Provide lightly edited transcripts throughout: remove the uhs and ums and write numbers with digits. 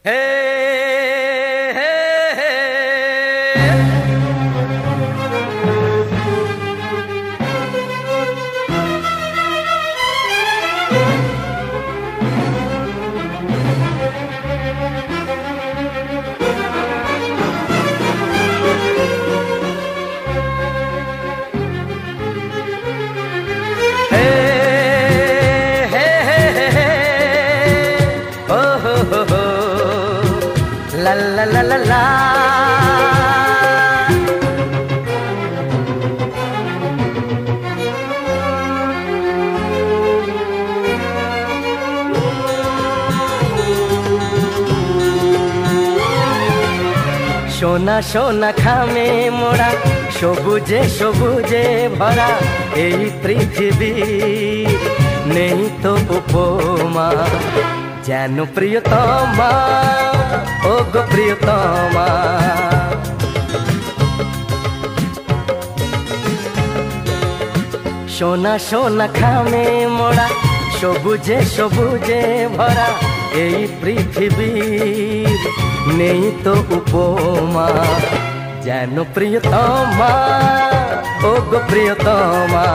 Hey, hey, hey. La la la la la. সোনা সোনা খামে মোড়া সবুজে সবুজে ভরা এই পৃথিবী নেই তো উপমা যেন প্রিয়তমা ও গো প্রিয়তমা সোনা সোনা খামে মোড়া সবুজে সবুজে ভরা এই পৃথিবীর নেই তো উপমা যেন প্রিয়তমা ও গো প্রিয়তমা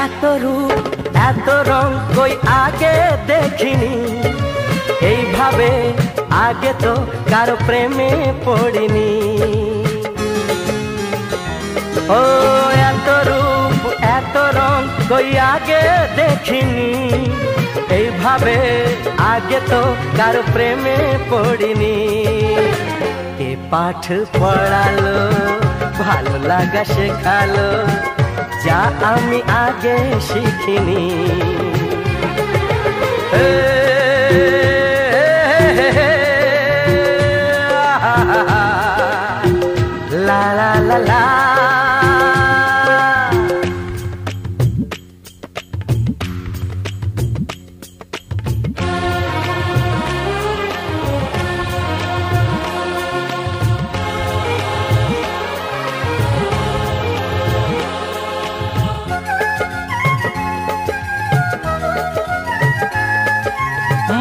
এত রূপ এত রং কই আগে দেখিনি এইভাবে আগে তো কারো প্রেমে পড়িনি ও এত রূপ এত রং কই আগে দেখিনি এইভাবে আগে তো কারো প্রেমে পড়িনি কে পাঠ পড়ালো ভালো লাগা শেখালো যা আমি আগে শিখিনি লা লা লা লা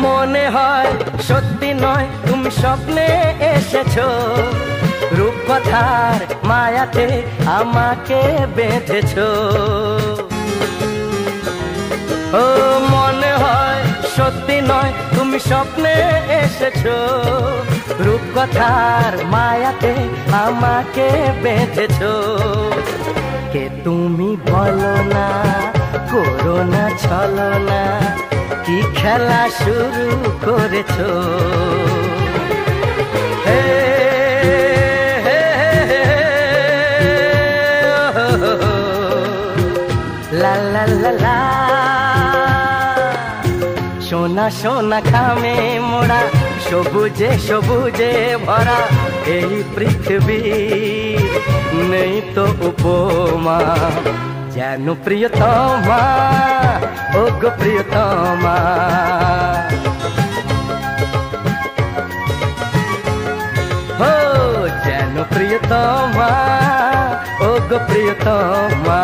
মনে হয় সত্যি নয় তুমি স্বপ্নে এসেছো রূপকথার মায়াতে আমাকে বেঁধেছো ও মনে হয় সত্যি নয় তুমি স্বপ্নে এসেছো রূপকথার মায়াতে আমাকে বেঁধেছো কে তুমি বলো না করো না ছলনা কি খেলা শুরু করেছো লা লা লা লা সোনা সোনা খামে মোড়া সবুজে সবুজে ভরা এই পৃথিবী নেই তো উপমা যেন প্রিয়তমা ও গো প্রিয়তমা হো যেন প্রিয়তমা ও গো প্রিয়তমা